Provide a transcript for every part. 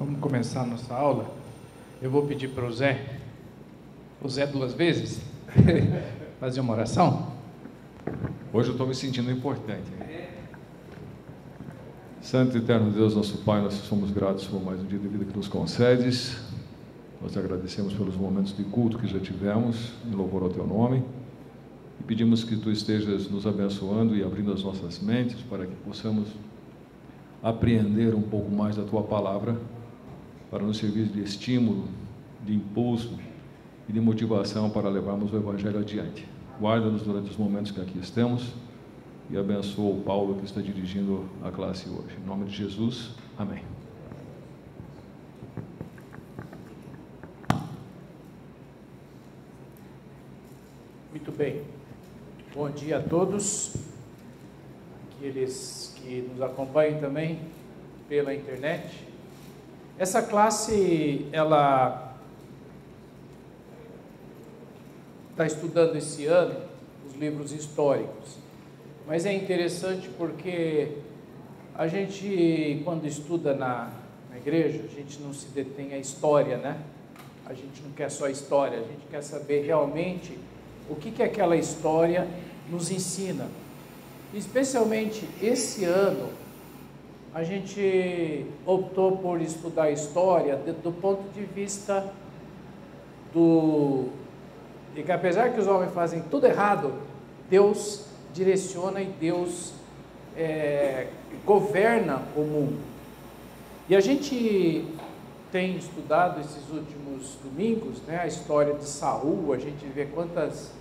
Vamos começar a nossa aula. Eu vou pedir para o Zé 2 vezes, fazer uma oração. Hoje eu estou me sentindo importante. Santo e eterno Deus, nosso Pai, nós somos gratos por mais um dia de vida que nos concedes. Nós te agradecemos pelos momentos de culto que já tivemos, em louvor ao teu nome. E pedimos que tu estejas nos abençoando e abrindo as nossas mentes para que possamos apreender um pouco mais da tua palavra, para nos servir de estímulo, de impulso e de motivação para levarmos o Evangelho adiante. Guarda-nos durante os momentos que aqui estamos e abençoa o Paulo que está dirigindo a classe hoje. Em nome de Jesus, amém. Muito bem. Bom dia a todos, aqueles que nos acompanham também pela internet. Essa classe, ela está estudando esse ano os livros históricos, mas é interessante porque a gente, quando estuda na igreja, a gente não se detém à história, né? A gente não quer só história, a gente quer saber realmente o que aquela história nos ensina. Especialmente esse ano, a gente optou por estudar a história do ponto de vista de que apesar que os homens fazem tudo errado, Deus direciona e Deus governa o mundo. E a gente tem estudado esses últimos domingos, né, a história de Saul. A gente vê quantas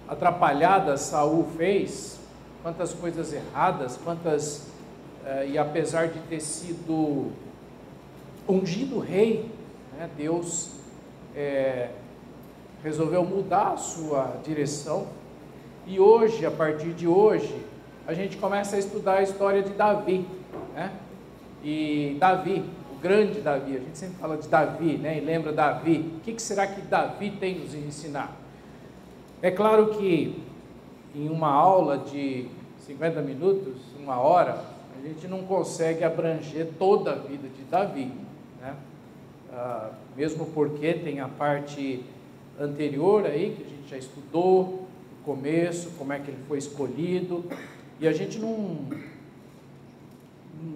atrapalhadas Saul fez, quantas coisas erradas, e apesar de ter sido ungido rei, né, Deus resolveu mudar a sua direção. E hoje, a partir de hoje, a gente começa a estudar a história de Davi, né? E Davi, o grande Davi, a gente sempre fala de Davi, né? E lembra Davi. O que será que Davi tem nos ensinar? É claro que em uma aula de 50 minutos, 1 hora, a gente não consegue abranger toda a vida de Davi, né? Mesmo porque tem a parte anterior aí, que a gente já estudou, o começo, como é que ele foi escolhido, e a gente não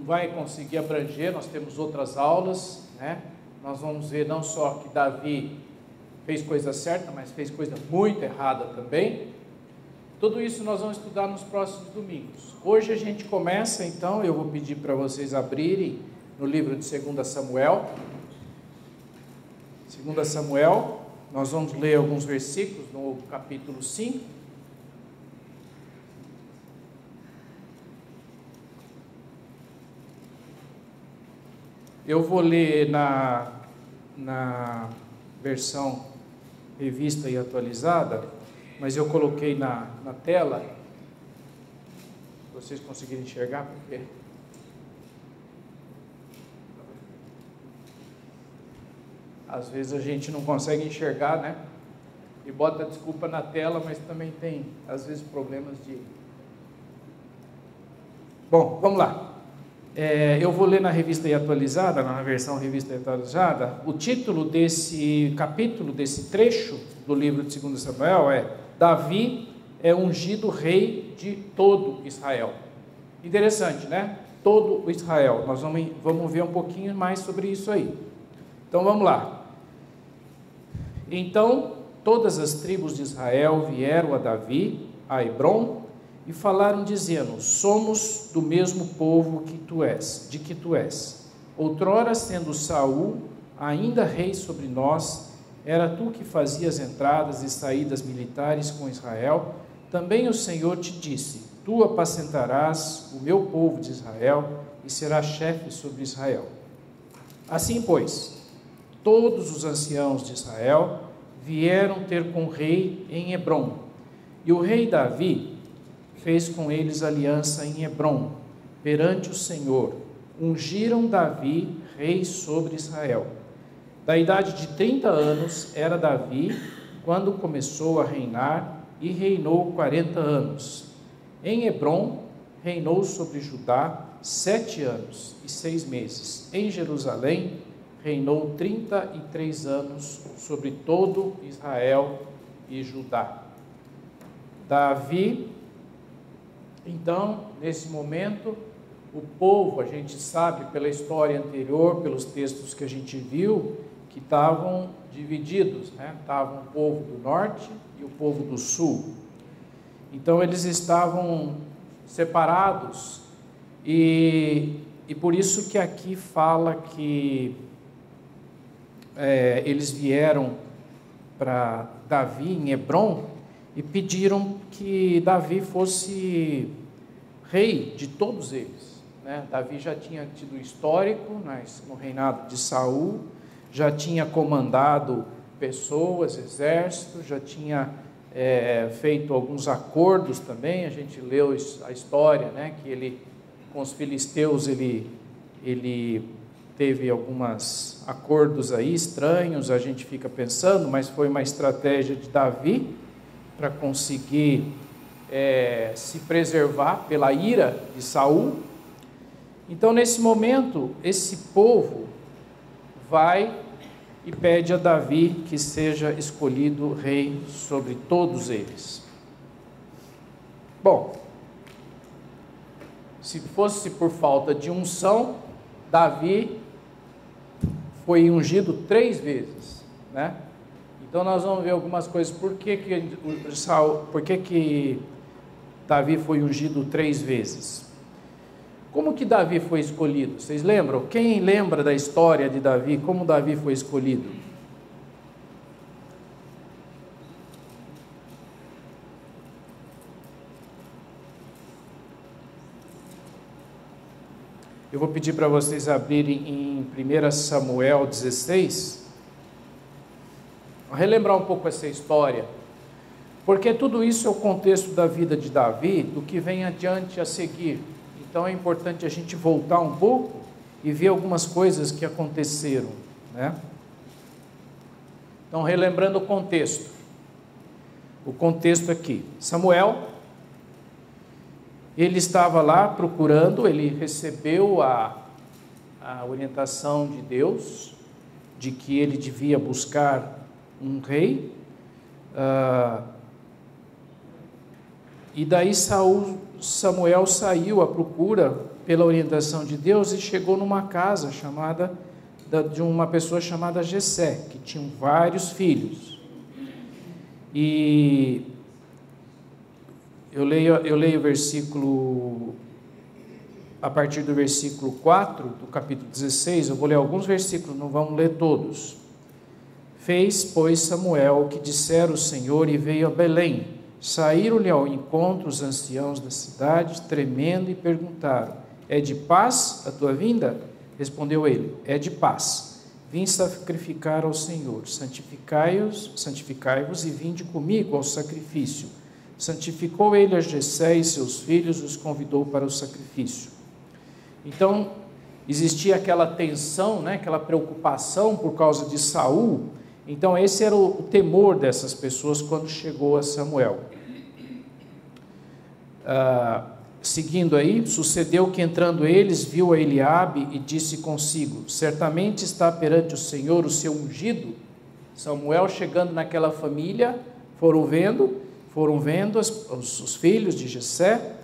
vai conseguir abranger. Nós temos outras aulas, né? Nós vamos ver não só que Davi fez coisa certa, mas fez coisa muito errada também. Tudo isso nós vamos estudar nos próximos domingos. Hoje a gente começa, então, eu vou pedir para vocês abrirem no livro de 2 Samuel. 2 Samuel, nós vamos ler alguns versículos no capítulo 5. Eu vou ler na versão revista e atualizada, mas eu coloquei na tela, se vocês conseguirem enxergar, porque às vezes a gente não consegue enxergar, né? E bota desculpa na tela, mas também tem, às vezes, problemas de... Bom, vamos lá. Eu vou ler na revista e atualizada, na versão revista e atualizada. O título desse capítulo, desse trecho do livro de 2 Samuel é: Davi é ungido rei de todo Israel. Interessante, né? Todo o Israel. Nós vamos ver um pouquinho mais sobre isso aí. Então vamos lá. Então todas as tribos de Israel vieram a Davi, a Hebrom, e falaram dizendo: somos do mesmo povo que tu és. Outrora, sendo Saul ainda rei sobre nós, era tu que fazias entradas e saídas militares com Israel. Também o Senhor te disse: tu apacentarás o meu povo de Israel e serás chefe sobre Israel. Assim, pois, todos os anciãos de Israel vieram ter com o rei em Hebrom, e o rei Davi fez com eles aliança em Hebrom, perante o Senhor. Ungiram Davi rei sobre Israel. Da idade de 30 anos era Davi quando começou a reinar, e reinou 40 anos. Em Hebrom reinou sobre Judá 7 anos e 6 meses. Em Jerusalém reinou 33 anos sobre todo Israel e Judá. Davi, então, nesse momento, o povo, a gente sabe pela história anterior, pelos textos que a gente viu, que estavam divididos, né? Estavam o povo do norte e o povo do sul. Então eles estavam separados e por isso que aqui fala que eles vieram para Davi em Hebrom e pediram que Davi fosse rei de todos eles, né? Davi já tinha tido histórico no reinado de Saul, já tinha comandado pessoas, exércitos, já tinha feito alguns acordos também. A gente leu a história, né, que ele, com os filisteus, ele teve alguns acordos aí estranhos, a gente fica pensando, mas foi uma estratégia de Davi para conseguir se preservar pela ira de Saul. Então, nesse momento, esse povo vai e pede a Davi que seja escolhido rei sobre todos eles. Bom, se fosse por falta de unção, Davi foi ungido 3 vezes, né? Então nós vamos ver algumas coisas. Por que Davi foi ungido 3 vezes? Como que Davi foi escolhido? Vocês lembram? Quem lembra da história de Davi? Como Davi foi escolhido? Eu vou pedir para vocês abrirem em 1 Samuel 16. Vou relembrar um pouco essa história, porque tudo isso é o contexto da vida de Davi, do que vem adiante a seguir. Então é importante a gente voltar um pouco e ver algumas coisas que aconteceram, né? Então, relembrando o contexto aqui, Samuel, ele estava lá procurando, ele recebeu a orientação de Deus, de que ele devia buscar um rei, e daí Samuel saiu à procura pela orientação de Deus e chegou numa casa de uma pessoa chamada Jessé, que tinha vários filhos. E eu leio o versículo, a partir do versículo 4 do capítulo 16, eu vou ler alguns versículos, não vamos ler todos. Fez, pois, Samuel o que dissera o Senhor e veio a Belém. Saíram-lhe ao encontro os anciãos da cidade, tremendo, e perguntaram: é de paz a tua vinda? Respondeu ele: é de paz. Vim sacrificar ao Senhor. Santificai-vos e vinde comigo ao sacrifício. Santificou ele a Jessé e seus filhos, os convidou para o sacrifício. Então, existia aquela tensão, né, aquela preocupação por causa de Saul. Então, esse era o temor dessas pessoas quando chegou a Samuel. Seguindo aí, sucedeu que entrando eles, viu a Eliabe e disse consigo: certamente está perante o Senhor o seu ungido. Samuel chegando naquela família, foram vendo os filhos de Jessé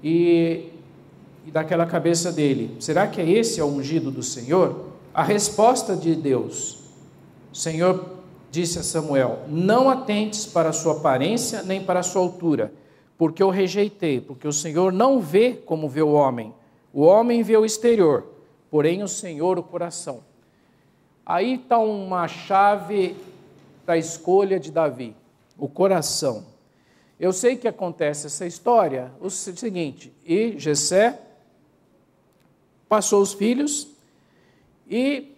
e daquela cabeça dele: será que é esse o ungido do Senhor? A resposta de Deus: o Senhor disse a Samuel: não atentes para a sua aparência, nem para a sua altura, porque eu rejeitei, porque o Senhor não vê como vê o homem vê o exterior, porém o Senhor o coração. Aí está uma chave da escolha de Davi, o coração. Eu sei que acontece essa história, o seguinte: e Jessé passou os filhos e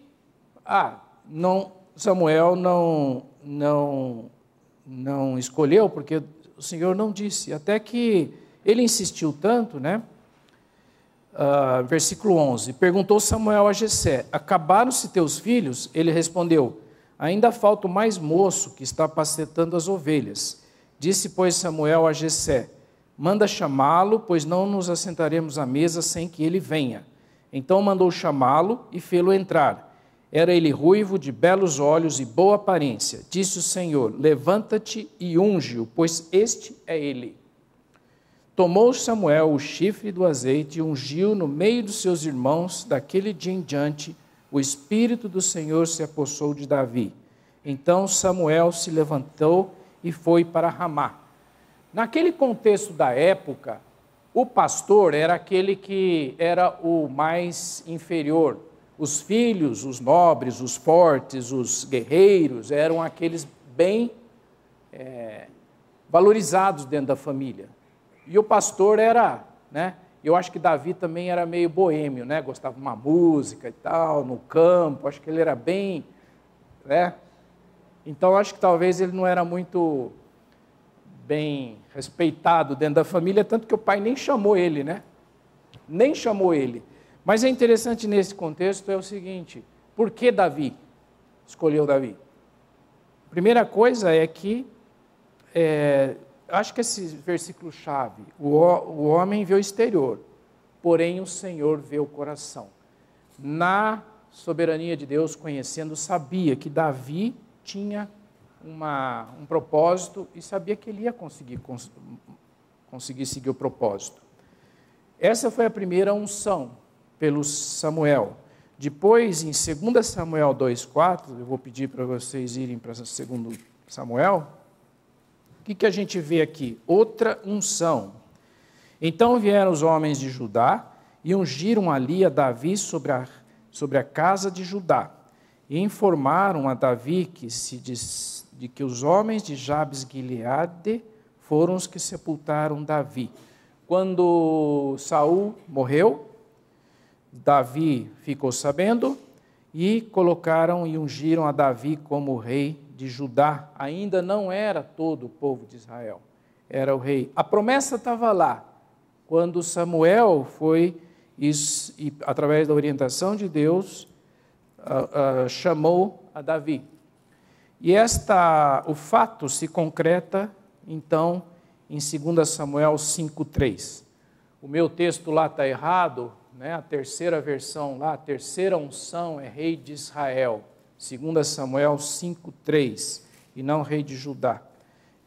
Samuel não escolheu, porque o Senhor não disse, até que ele insistiu tanto, né? Versículo 11, perguntou Samuel a Jessé: acabaram-se teus filhos? Ele respondeu: ainda falta o mais moço, que está apacentando as ovelhas. Disse, pois, Samuel a Jessé: manda chamá-lo, pois não nos assentaremos à mesa sem que ele venha. Então mandou chamá-lo e fê-lo entrar. Era ele ruivo, de belos olhos e boa aparência. Disse o Senhor: levanta-te e unge-o, pois este é ele. Tomou Samuel o chifre do azeite e ungiu no meio dos seus irmãos. Daquele dia em diante, o Espírito do Senhor se apossou de Davi. Então Samuel se levantou e foi para Ramá. Naquele contexto da época, o pastor era aquele que era o mais inferior. Os filhos, os nobres, os fortes, os guerreiros, eram aqueles bem valorizados dentro da família. E o pastor era, eu acho que Davi também era meio boêmio, gostava de uma música e tal, no campo, acho que ele era bem, Então, acho que talvez ele não era muito bem respeitado dentro da família, tanto que o pai nem chamou ele, Nem chamou ele. Mas é interessante nesse contexto é o seguinte: por que Davi escolheu Davi? Primeira coisa é que, acho que esse versículo-chave, o homem vê o exterior, porém o Senhor vê o coração. Na soberania de Deus, conhecendo, sabia que Davi tinha um propósito e sabia que ele ia conseguir seguir o propósito. Essa foi a primeira unção pelo Samuel. Depois, em 2 Samuel 2,4, eu vou pedir para vocês irem para 2 Samuel, o que a gente vê aqui? Outra unção. Então vieram os homens de Judá e ungiram ali a Davi sobre a casa de Judá, e informaram a Davi de que os homens de Jabes-Gileade foram os que sepultaram Davi. Quando Saul morreu, Davi ficou sabendo e colocaram e ungiram a Davi como rei de Judá. Ainda não era todo o povo de Israel, era o rei. A promessa estava lá. Quando Samuel foi, e através da orientação de Deus, chamou a Davi. E o fato se concreta, então, em 2 Samuel 5,3. O meu texto lá está errado, a terceira versão lá, a terceira unção é rei de Israel, 2 Samuel 5,3, e não rei de Judá.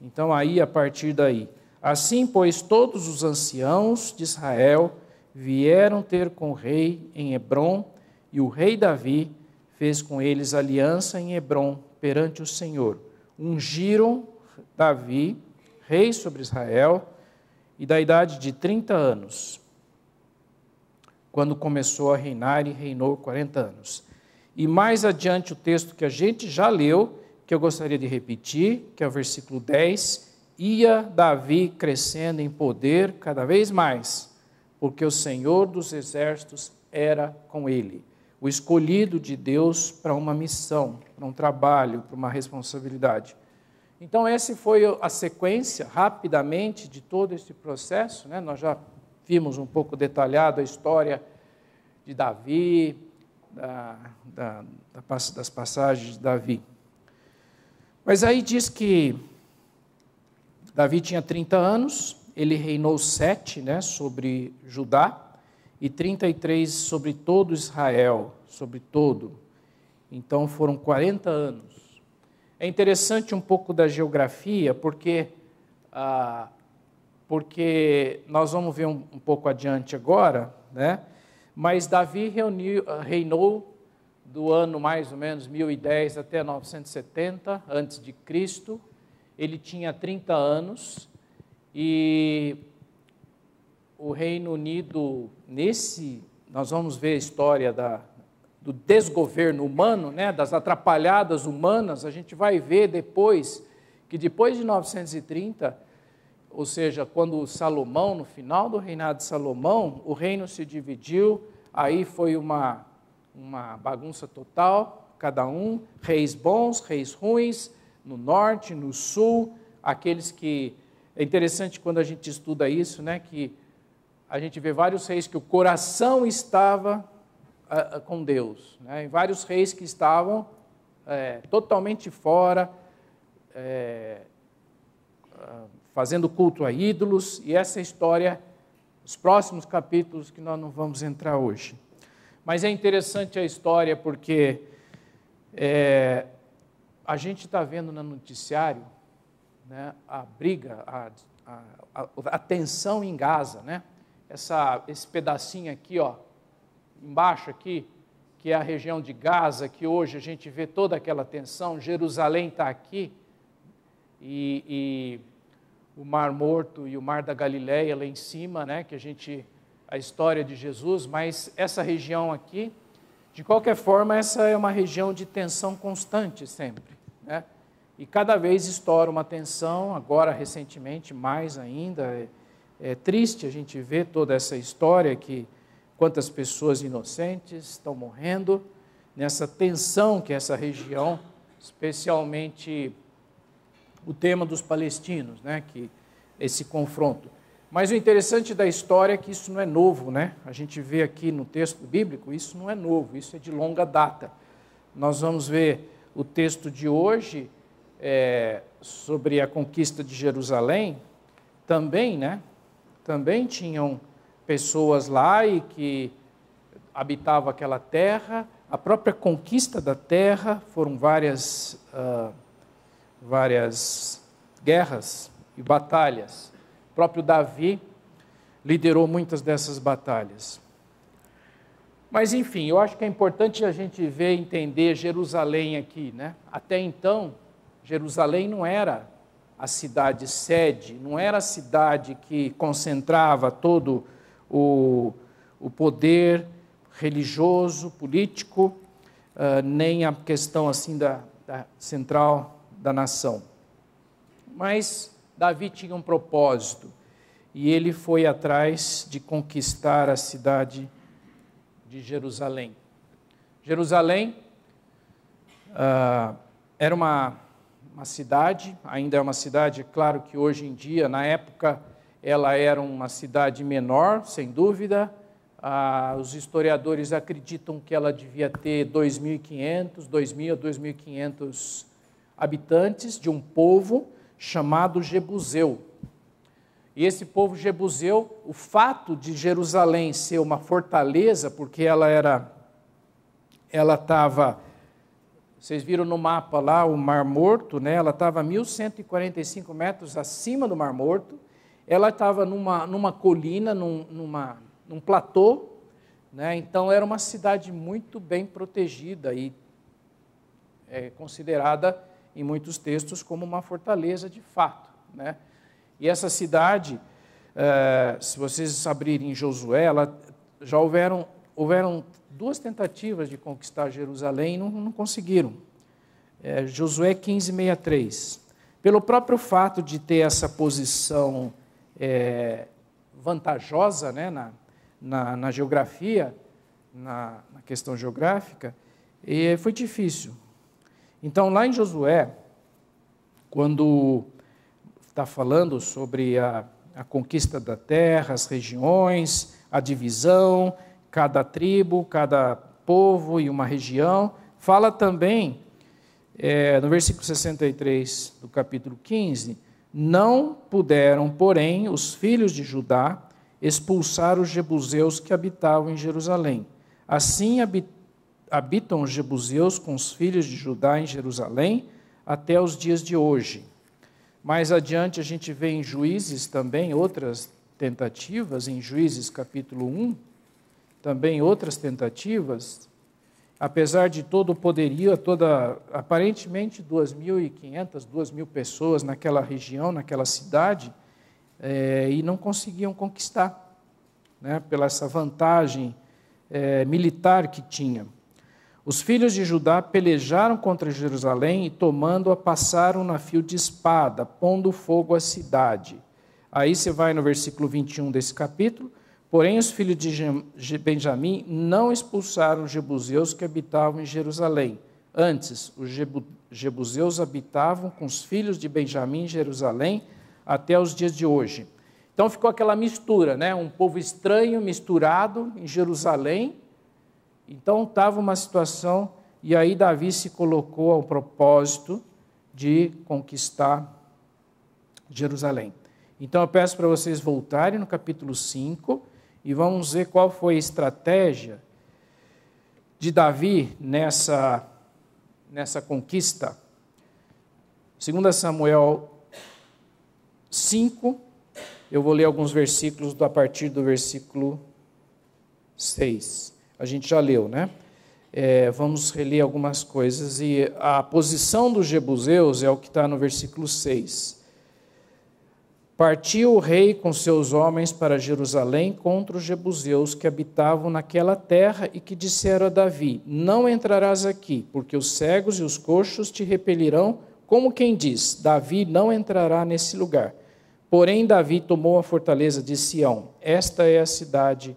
Então, aí, a partir daí. Assim, pois, todos os anciãos de Israel vieram ter com o rei em Hebrom, e o rei Davi fez com eles aliança em Hebrom perante o Senhor. Ungiram Davi, rei sobre Israel, e da idade de 30 anos, quando começou a reinar, e reinou 40 anos. E mais adiante o texto que a gente já leu, que eu gostaria de repetir, que é o versículo 10, ia Davi crescendo em poder cada vez mais, porque o Senhor dos exércitos era com ele, o escolhido de Deus para uma missão, para um trabalho, para uma responsabilidade. Então, essa foi a sequência, rapidamente, de todo esse processo. Nós já vimos um pouco detalhado a história de Davi, das passagens de Davi. Mas aí diz que Davi tinha 30 anos, ele reinou 7, sobre Judá, e 33 sobre todo Israel, sobre todo. Então foram 40 anos. É interessante um pouco da geografia, porque nós vamos ver um pouco adiante agora, mas Davi reinou do ano mais ou menos 1010 até 970 antes de Cristo. Ele tinha 30 anos e o Reino Unido, nós vamos ver a história do desgoverno humano, das atrapalhadas humanas. A gente vai ver depois, que depois de 930, ou seja, quando Salomão, no final do reinado de Salomão, o reino se dividiu, aí foi uma bagunça total, cada um, reis bons, reis ruins, no norte, no sul, aqueles que... É interessante quando a gente estuda isso, que a gente vê vários reis que o coração estava com Deus, e vários reis que estavam totalmente fora, fazendo culto a ídolos, e essa história, os próximos capítulos que nós não vamos entrar hoje. Mas é interessante a história porque A gente está vendo no noticiário, né, a briga, a tensão em Gaza, né? Esse pedacinho aqui, ó, embaixo aqui, que é a região de Gaza, que hoje a gente vê toda aquela tensão. Jerusalém está aqui, e o Mar Morto e o Mar da Galileia lá em cima, né, a história de Jesus, mas essa região aqui, de qualquer forma, essa é uma região de tensão constante sempre, né? E cada vez estoura uma tensão, agora recentemente mais ainda. É triste a gente ver toda essa história, que quantas pessoas inocentes estão morrendo nessa tensão que é essa região, especialmente o tema dos palestinos, né, que esse confronto. Mas o interessante da história é que isso não é novo, né? A gente vê aqui no texto bíblico, isso não é novo, isso é de longa data. Nós vamos ver o texto de hoje sobre a conquista de Jerusalém, também, né? Também tinham pessoas lá e que habitavam aquela terra. A própria conquista da terra foram várias guerras e batalhas. O próprio Davi liderou muitas dessas batalhas. Mas, enfim, eu acho que é importante a gente ver e entender Jerusalém aqui, né? Até então, Jerusalém não era a cidade sede, não era a cidade que concentrava todo o poder religioso, político, nem a questão assim da central da nação. Mas Davi tinha um propósito, e ele foi atrás de conquistar a cidade de Jerusalém. Jerusalém era uma cidade, ainda é uma cidade, é claro que hoje em dia, na época, ela era uma cidade menor, sem dúvida. Os historiadores acreditam que ela devia ter 2.500 a 2.500 habitantes, de um povo chamado Jebuseu. E esse povo Jebuseu, o fato de Jerusalém ser uma fortaleza, porque ela estava, vocês viram no mapa lá o Mar Morto, né? Ela estava a 1.145 metros acima do Mar Morto, ela estava numa colina, num platô, né? Então era uma cidade muito bem protegida e é considerada em muitos textos como uma fortaleza de fato, né? E essa cidade, se vocês abrirem Josué, já houveram 2 tentativas de conquistar Jerusalém e não conseguiram. Josué 15:63. Pelo próprio fato de ter essa posição vantajosa, né, na geografia, na questão geográfica, foi difícil. Então, lá em Josué, quando está falando sobre a conquista da terra, as regiões, a divisão, cada tribo, cada povo e uma região, fala também, no versículo 63 do capítulo 15, não puderam, porém, os filhos de Judá expulsar os jebuseus que habitavam em Jerusalém. Assim habitam os jebuseus com os filhos de Judá em Jerusalém até os dias de hoje. Mais adiante a gente vê em Juízes também outras tentativas, em Juízes capítulo 1, também outras tentativas, apesar de todo o poderio, aparentemente 2.500, 2.000 pessoas naquela região, naquela cidade, e não conseguiam conquistar, né, pela essa vantagem militar que tinha. Os filhos de Judá pelejaram contra Jerusalém e, tomando-a, passaram a fio de espada, pondo fogo à cidade. Aí você vai no versículo 21 desse capítulo. Porém, os filhos de Benjamim não expulsaram os jebuseus que habitavam em Jerusalém. Antes, os jebuseus habitavam com os filhos de Benjamim em Jerusalém até os dias de hoje. Então ficou aquela mistura, né? Um povo estranho misturado em Jerusalém. Então estava uma situação, e aí Davi se colocou ao propósito de conquistar Jerusalém. Então eu peço para vocês voltarem no capítulo 5 e vamos ver qual foi a estratégia de Davi nessa nessa conquista. 2 Samuel 5, eu vou ler alguns versículos a partir do versículo 6. A gente já leu, né? Vamos reler algumas coisas. E a posição dos jebuseus é o que está no versículo 6. Partiu o rei com seus homens para Jerusalém contra os jebuseus que habitavam naquela terra e que disseram a Davi: não entrarás aqui, porque os cegos e os coxos te repelirão, como quem diz: Davi não entrará nesse lugar. Porém, Davi tomou a fortaleza de Sião. Esta é a cidade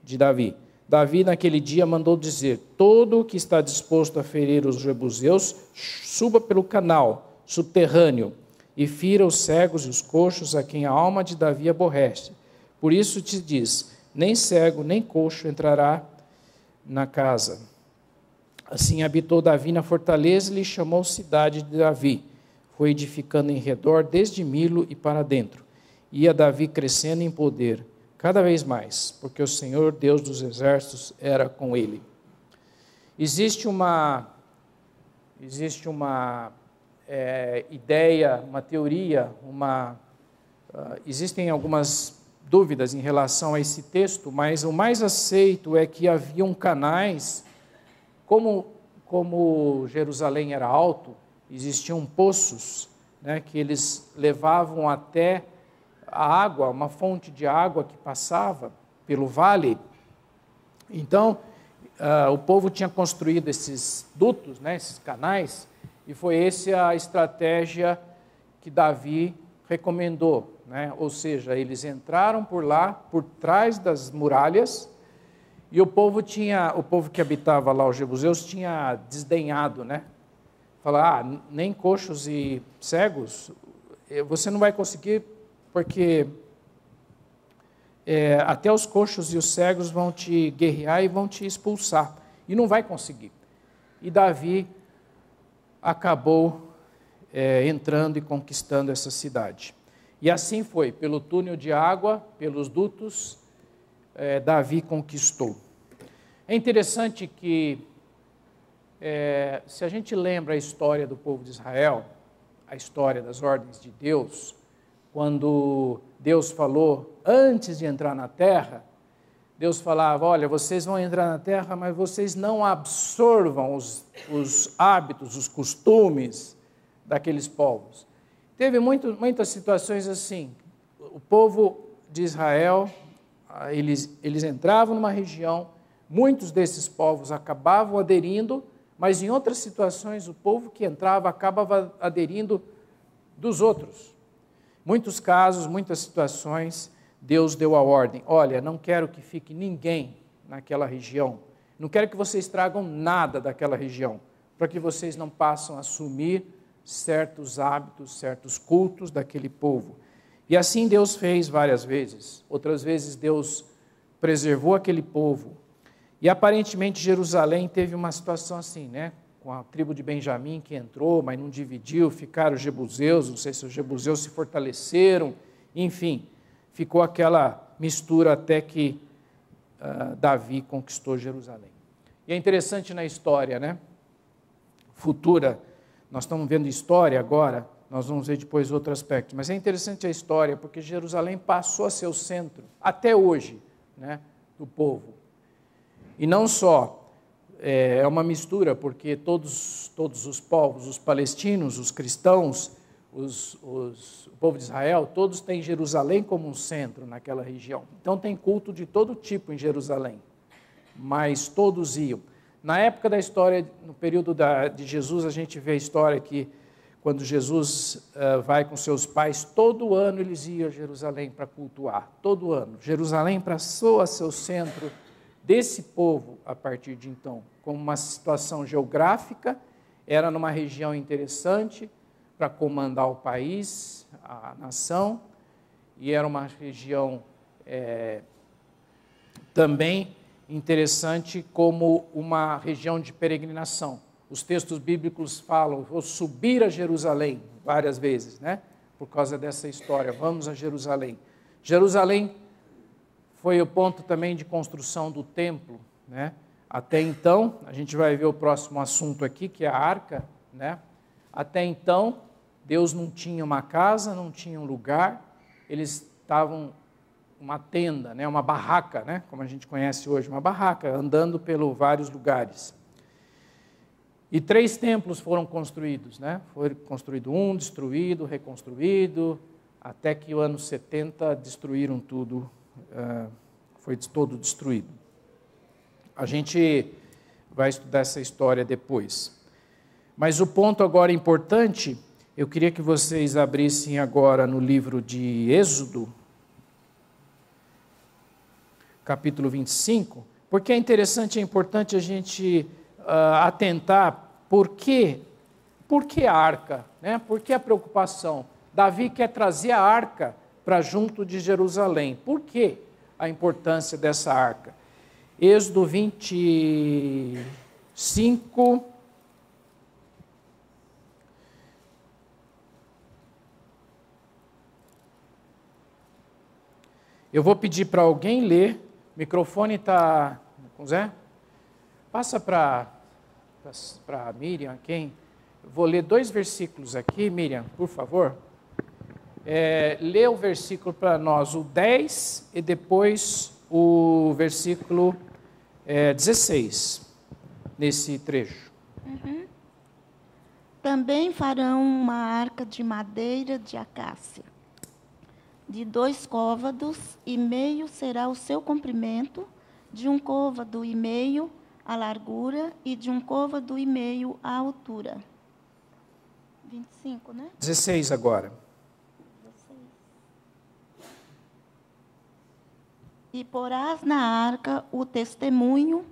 de Davi. Davi, naquele dia, mandou dizer: todo o que está disposto a ferir os jebuseus, suba pelo canal subterrâneo e fira os cegos e os coxos a quem a alma de Davi aborrece. Por isso te diz: nem cego nem coxo entrará na casa. Assim habitou Davi na fortaleza e lhe chamou cidade de Davi. Foi edificando em redor desde Milo e para dentro. Ia Davi crescendo em poder, cada vez mais, porque o Senhor, Deus dos exércitos, era com ele. Existe uma ideia, uma teoria, existem algumas dúvidas em relação a esse texto, mas o mais aceito é que haviam canais, como Jerusalém era alto, existiam poços, né, que eles levavam até a água, uma fonte de água que passava pelo vale. Então, o povo tinha construído esses dutos, né, esses canais, e foi essa a estratégia que Davi recomendou, né? Ou seja, eles entraram por lá, por trás das muralhas, e o povo que habitava lá, os jebuseus, tinha desdenhado, né? Falar: nem coxos e cegos, você não vai conseguir, porque até os coxos e os cegos vão te guerrear e vão te expulsar, e não vai conseguir. E Davi acabou entrando e conquistando essa cidade. E assim foi, pelo túnel de água, pelos dutos, Davi conquistou. É interessante que, se a gente lembra a história do povo de Israel, a história das ordens de Deus, quando Deus falou, antes de entrar na terra, Deus falava: olha, vocês vão entrar na terra, mas vocês não absorvam os hábitos, os costumes daqueles povos. Teve muitas situações assim. O povo de Israel, eles entravam numa região, muitos desses povos acabavam aderindo, mas em outras situações o povo que entrava acabava aderindo dos outros. Muitos casos, muitas situações, Deus deu a ordem: olha, não quero que fique ninguém naquela região, não quero que vocês tragam nada daquela região, para que vocês não possam assumir certos hábitos, certos cultos daquele povo. E assim Deus fez várias vezes. Outras vezes Deus preservou aquele povo. E aparentemente Jerusalém teve uma situação assim, né? Com a tribo de Benjamim que entrou, mas não dividiu, ficaram os jebuseus, não sei se os jebuseus se fortaleceram, enfim, ficou aquela mistura até que Davi conquistou Jerusalém. E é interessante na história, né? Futura, nós estamos vendo história agora, nós vamos ver depois outro aspecto, mas é interessante a história, porque Jerusalém passou a ser o centro, até hoje, né, do povo. E não só, é uma mistura, porque todos os povos, os palestinos, os cristãos, o povo de Israel, todos têm Jerusalém como um centro naquela região. Então tem culto de todo tipo em Jerusalém, mas todos iam. Na época da história, no período de Jesus, a gente vê a história que quando Jesus vai com seus pais, todo ano eles iam a Jerusalém para cultuar, todo ano. Jerusalém passou a ser o centro desse povo a partir de então, como uma situação geográfica, era numa região interessante para comandar o país, a nação, e era uma região também interessante como uma região de peregrinação. Os textos bíblicos falam: vou subir a Jerusalém, várias vezes, né? Por causa dessa história, vamos a Jerusalém. Jerusalém foi o ponto também de construção do templo, né? Até então, a gente vai ver o próximo assunto aqui, que é a arca, né? Até então, Deus não tinha uma casa, não tinha um lugar, eles estavam uma tenda, né? Uma barraca, né? Como a gente conhece hoje, uma barraca, andando por vários lugares. E 3 templos foram construídos, né? Foi construído um, destruído, reconstruído, até que o ano 70 destruíram tudo, foi todo destruído. A gente vai estudar essa história depois. Mas o ponto agora importante, eu queria que vocês abrissem agora no livro de Êxodo, capítulo 25, porque é interessante, é importante a gente atentar por que a arca, né? Por que a preocupação? Davi quer trazer a arca para junto de Jerusalém. Por que a importância dessa arca? Êxodo 25, eu vou pedir para alguém ler. O microfone está com o Zé? Passa para a Miriam, quem? Eu vou ler 2 versículos aqui, Miriam, por favor. Lê o versículo para nós, o 10 e depois o versículo 16, nesse trecho. Uhum. Também farão uma arca de madeira de acácia. De 2 côvados e meio será o seu comprimento, de 1 côvado e meio a largura e de 1 côvado e meio a altura. 25, né? 16 agora. 16. E porás na arca o testemunho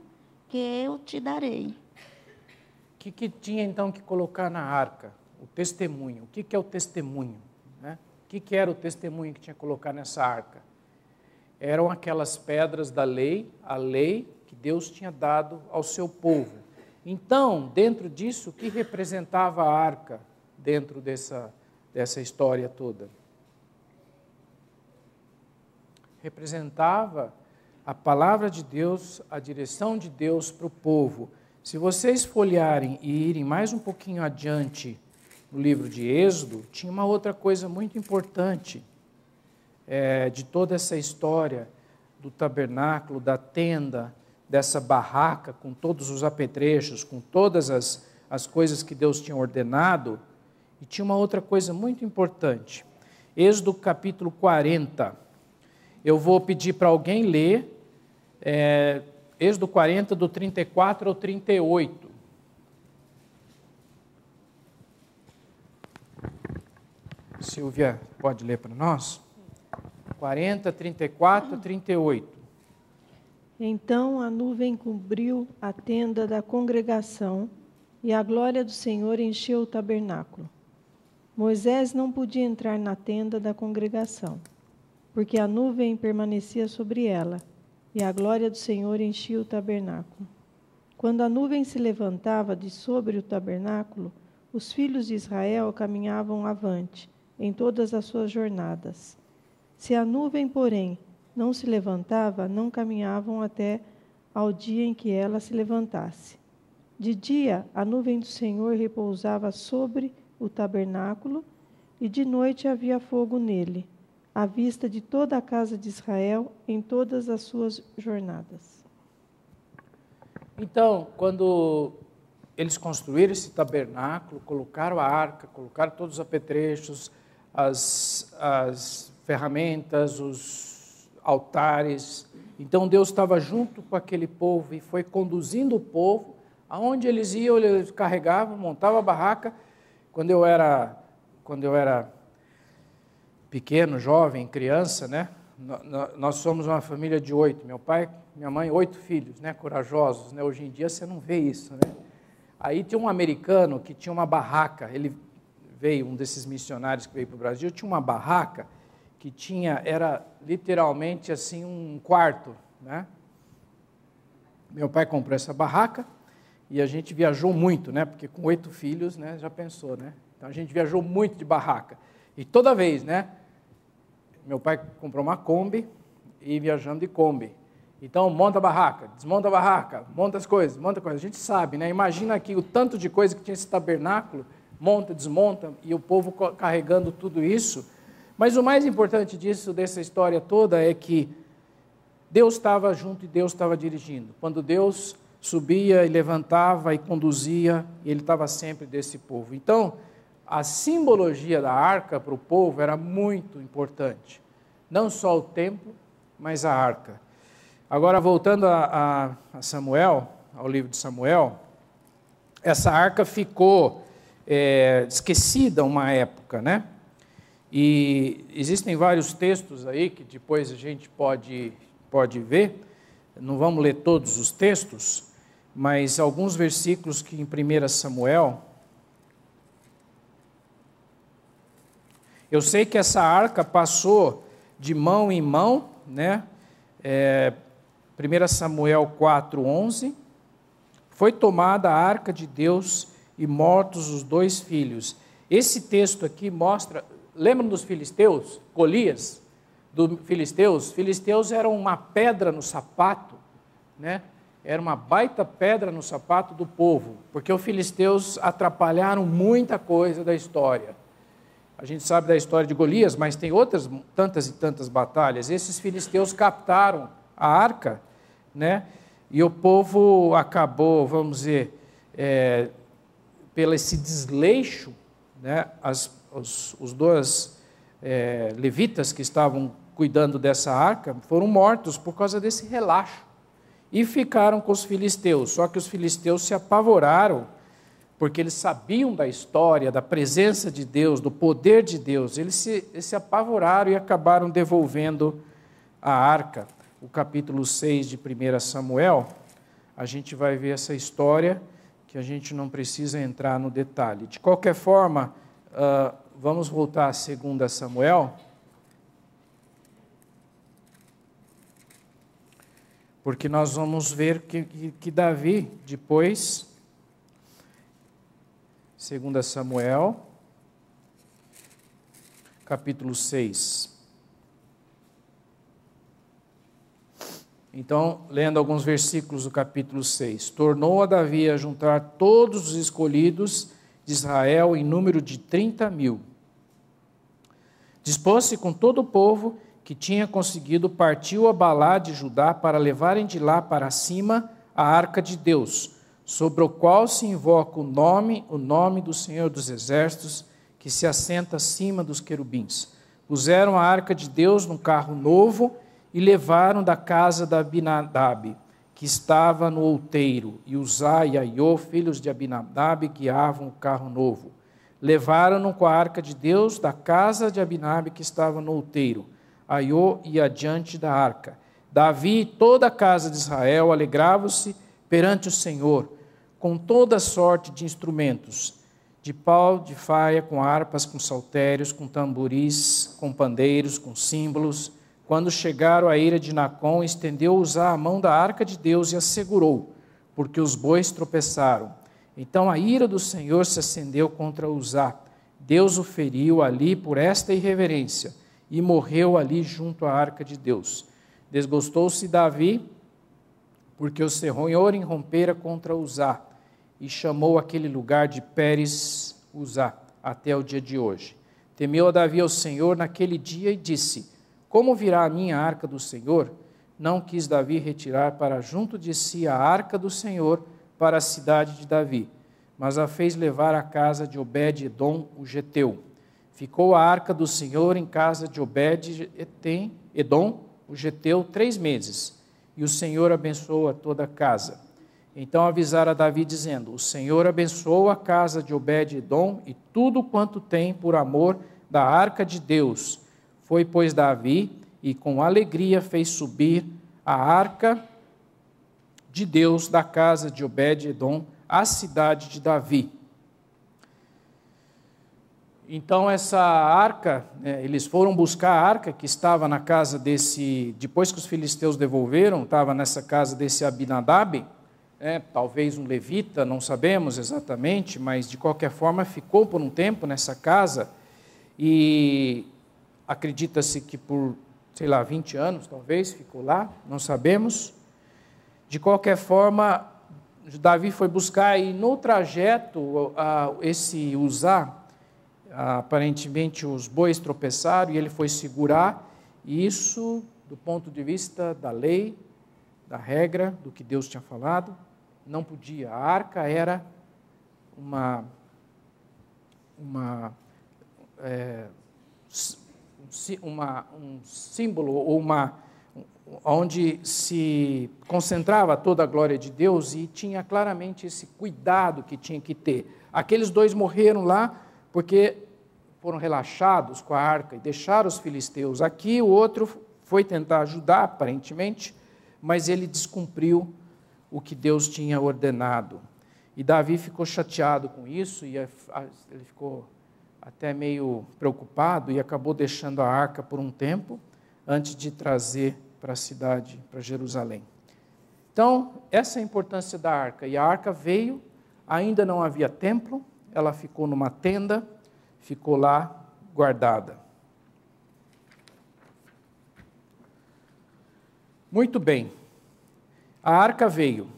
que eu te darei. O que tinha então que colocar na arca? O testemunho. O que é o testemunho? Né? O que era o testemunho que tinha que colocar nessa arca? Eram aquelas pedras da lei, a lei que Deus tinha dado ao seu povo. Então, dentro disso, o que representava a arca dentro dessa história toda? Representava a palavra de Deus, a direção de Deus para o povo. Se vocês folhearem e irem mais um pouquinho adiante no livro de Êxodo, tinha uma outra coisa muito importante de toda essa história do tabernáculo, da tenda, dessa barraca, com todos os apetrechos, com todas as coisas que Deus tinha ordenado. E tinha uma outra coisa muito importante. Êxodo capítulo 40. Eu vou pedir para alguém ler Êxodo 40, do 34 ao 38. Silvia, pode ler para nós? 40, 34, 38. Então a nuvem cobriu a tenda da congregação e a glória do Senhor encheu o tabernáculo. Moisés não podia entrar na tenda da congregação, porque a nuvem permanecia sobre ela, e a glória do Senhor enchia o tabernáculo. Quando a nuvem se levantava de sobre o tabernáculo, os filhos de Israel caminhavam avante, em todas as suas jornadas. Se a nuvem, porém, não se levantava, não caminhavam até ao dia em que ela se levantasse. De dia, a nuvem do Senhor repousava sobre o tabernáculo, e de noite havia fogo nele, à vista de toda a casa de Israel em todas as suas jornadas. Então, quando eles construíram esse tabernáculo, colocaram a arca, colocaram todos os apetrechos, as ferramentas, os altares. Então Deus estava junto com aquele povo e foi conduzindo o povo. Aonde eles iam, eles carregavam, montavam a barraca. Quando eu era pequeno, jovem, criança, né? Nós somos uma família de 8. Meu pai, minha mãe, 8 filhos, né? Corajosos, né? Hoje em dia você não vê isso, né? Aí tinha um americano que tinha uma barraca. Ele veio, um desses missionários que veio para o Brasil, tinha uma barraca que era literalmente assim um quarto, né? Meu pai comprou essa barraca e a gente viajou muito, né? Porque com 8 filhos, né? Já pensou, né? Então a gente viajou muito de barraca. E toda vez, né? Meu pai comprou uma Kombi e viajando de Kombi. Então, monta a barraca, desmonta a barraca, monta as coisas, monta coisas. A gente sabe, né? Imagina aqui o tanto de coisa que tinha esse tabernáculo, monta, desmonta, e o povo carregando tudo isso. Mas o mais importante disso, dessa história toda, é que Deus estava junto e Deus estava dirigindo. Quando Deus subia e levantava e conduzia, Ele estava sempre desse povo. Então, a simbologia da arca para o povo era muito importante. Não só o templo, mas a arca. Agora, voltando a Samuel, ao livro de Samuel, essa arca ficou esquecida uma época, né? E existem vários textos aí que depois a gente pode ver. Não vamos ler todos os textos, mas alguns versículos que em 1 Samuel. Eu sei que essa arca passou de mão em mão, né? 1 Samuel 4:11, foi tomada a arca de Deus e mortos os 2 filhos. Esse texto aqui mostra, lembram dos filisteus? Golias, dos filisteus? Filisteus eram uma pedra no sapato, né? Era uma baita pedra no sapato do povo, porque os filisteus atrapalharam muita coisa da história. A gente sabe da história de Golias, mas tem outras tantas e tantas batalhas. Esses filisteus captaram a arca, né? E o povo acabou, vamos dizer, pelo esse desleixo, né? Os 2 levitas que estavam cuidando dessa arca foram mortos por causa desse relaxo e ficaram com os filisteus. Só que os filisteus se apavoraram, porque eles sabiam da história, da presença de Deus, do poder de Deus. Eles se apavoraram e acabaram devolvendo a arca. O capítulo 6 de 1 Samuel, a gente vai ver essa história, que a gente não precisa entrar no detalhe. De qualquer forma, vamos voltar a 2 Samuel, porque nós vamos ver que Davi, depois, 2 Samuel, capítulo 6. Então, lendo alguns versículos do capítulo 6. Tornou a Davi a juntar todos os escolhidos de Israel em número de 30.000. Dispôs-se com todo o povo que tinha conseguido, partiu a Balá de Judá para levarem de lá para cima a arca de Deus, sobre o qual se invoca o nome do Senhor dos Exércitos, que se assenta acima dos querubins. Puseram a arca de Deus num carro novo e levaram da casa de Abinadab, que estava no outeiro, e Uzá e Aiô, filhos de Abinadab, guiavam o carro novo. Levaram-no com a arca de Deus da casa de Abinadab, que estava no outeiro. Aiô ia adiante da arca. Davi e toda a casa de Israel alegravam-se perante o Senhor, com toda sorte de instrumentos, de pau, de faia, com harpas, com saltérios, com tamboris, com pandeiros, com símbolos. Quando chegaram à eira de Nacon, estendeu Uzá a mão da arca de Deus e a segurou, porque os bois tropeçaram. Então a ira do Senhor se acendeu contra Uzá. Deus o feriu ali por esta irreverência, e morreu ali junto à arca de Deus. Desgostou-se Davi, porque o Senhor irrompera contra Uzá, e chamou aquele lugar de Pérez Uzá, até o dia de hoje. Temeu a Davi ao Senhor naquele dia e disse: como virá a minha arca do Senhor? Não quis Davi retirar para junto de si a arca do Senhor para a cidade de Davi, mas a fez levar à casa de Obed-edom, o geteu. Ficou a arca do Senhor em casa de Obed-edom, o geteu, 3 meses, e o Senhor abençoou a toda a casa. Então avisaram a Davi, dizendo: o Senhor abençoou a casa de Obed-edom e tudo quanto tem por amor da arca de Deus. Foi, pois, Davi, e com alegria fez subir a arca de Deus da casa de Obed-edom à cidade de Davi. Então, essa arca, eles foram buscar a arca que estava na casa desse, depois que os filisteus devolveram, estava nessa casa desse Abinadab, talvez um levita, não sabemos exatamente, mas de qualquer forma ficou por um tempo nessa casa, e acredita-se que por sei lá, 20 anos, talvez, ficou lá, não sabemos. De qualquer forma, Davi foi buscar, e no trajeto, esse Uzá, aparentemente os bois tropeçaram, e ele foi segurar, e isso, do ponto de vista da lei, da regra, do que Deus tinha falado, não podia. A arca era um símbolo, ou onde se concentrava toda a glória de Deus, e tinha claramente esse cuidado que tinha que ter. Aqueles dois morreram lá porque foram relaxados com a arca e deixaram os filisteus. Aqui o outro foi tentar ajudar, aparentemente, mas ele descumpriu o que Deus tinha ordenado. E Davi ficou chateado com isso, e ele ficou até meio preocupado, e acabou deixando a arca por um tempo, antes de trazer para a cidade, para Jerusalém. Então, essa é a importância da arca. E a arca veio, ainda não havia templo, ela ficou numa tenda, ficou lá guardada. Muito bem. A arca veio.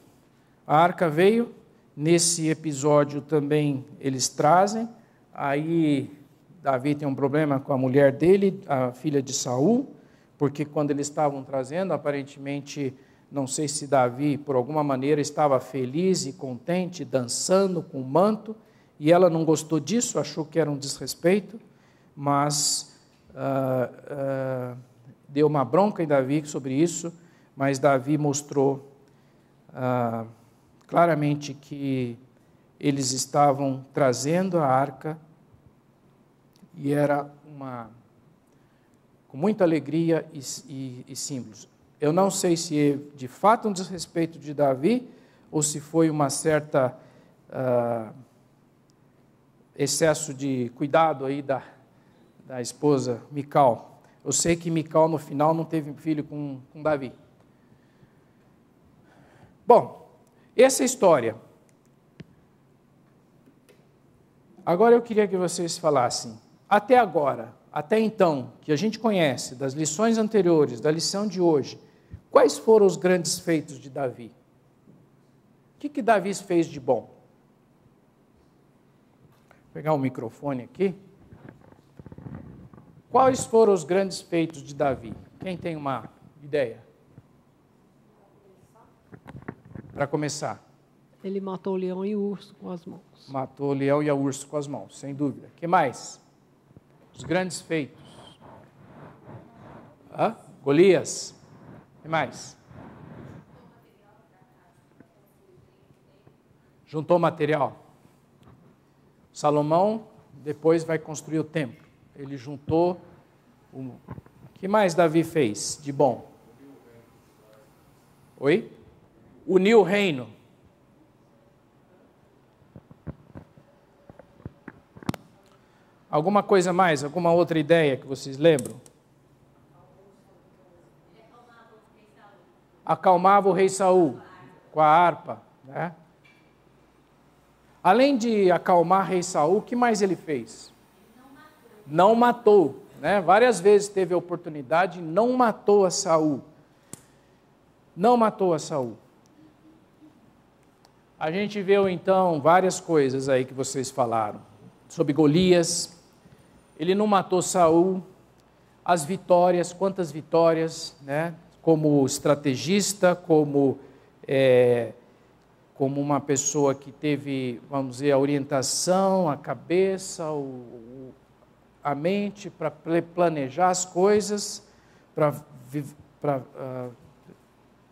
A arca veio, nesse episódio também eles trazem. Aí Davi tem um problema com a mulher dele, a filha de Saul, porque quando eles estavam trazendo, aparentemente, não sei se Davi, por alguma maneira, estava feliz e contente, dançando com o manto, e ela não gostou disso, achou que era um desrespeito, mas deu uma bronca em Davi sobre isso, mas Davi mostrou claramente que eles estavam trazendo a arca, e era com muita alegria e símbolos. Eu não sei se é de fato um desrespeito de Davi, ou se foi uma certa excesso de cuidado aí da esposa Mical. Eu sei que Mical, no final, não teve filho com Davi. Bom, essa é a história. Agora eu queria que vocês falassem, até agora, até então, que a gente conhece, das lições anteriores, da lição de hoje, quais foram os grandes feitos de Davi? O que Davi fez de bom? Vou pegar o microfone aqui. Quais foram os grandes feitos de Davi? Quem tem uma ideia? Para começar. Ele matou o leão e o urso com as mãos. Matou o leão e o urso com as mãos, sem dúvida. O que mais? Os grandes feitos. Golias. O que mais? Juntou material. Salomão depois vai construir o templo. Ele juntou. O que mais Davi fez de bom? Oi? Uniu o reino. Alguma coisa mais? Alguma outra ideia que vocês lembram? Acalmava o rei Saul com a harpa, né? Além de acalmar o rei Saul, o que mais ele fez? Não matou, né? Várias vezes teve a oportunidade e não matou a Saul. Não matou a Saul. A gente viu então várias coisas aí que vocês falaram sobre Golias. Ele não matou Saul. As vitórias, quantas vitórias, né? Como estrategista, como uma pessoa que teve, vamos dizer, a orientação, a cabeça, a mente para planejar as coisas, para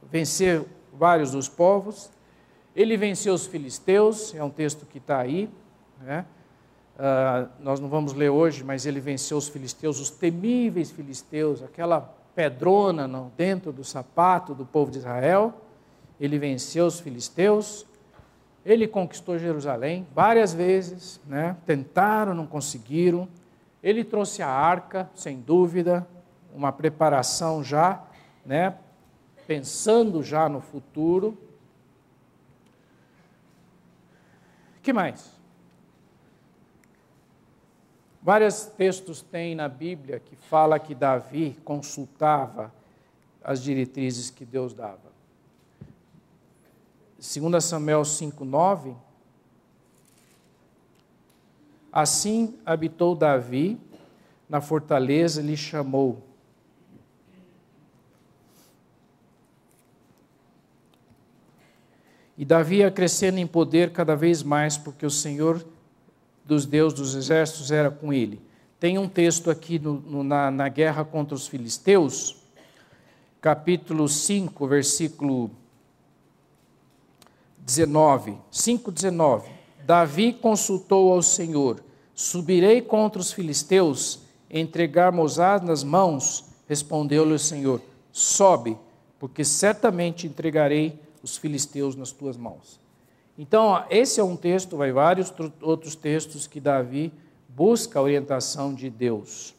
vencer vários dos povos. Ele venceu os filisteus, é um texto que está aí, né? Nós não vamos ler hoje, mas ele venceu os filisteus, os temíveis filisteus, aquela pedrona dentro do sapato do povo de Israel. Ele venceu os filisteus, ele conquistou Jerusalém várias vezes, né? Tentaram, não conseguiram. Ele trouxe a arca, sem dúvida, uma preparação já, né? Pensando já no futuro. O que mais? Vários textos tem na Bíblia que fala que Davi consultava as diretrizes que Deus dava. 2 Samuel 5:9, assim habitou Davi na fortaleza, lhe chamou. E Davi ia crescendo em poder cada vez mais, porque o Senhor dos Deus dos exércitos era com ele. Tem um texto aqui na guerra contra os filisteus, capítulo 5, versículo 19, 5:19. Davi consultou ao Senhor: subirei contra os filisteus, entregar-mos-ás nas mãos? Respondeu-lhe o Senhor: sobe, porque certamente entregarei os filisteus nas tuas mãos. Então, esse é um texto, vai vários outros textos que Davi busca a orientação de Deus.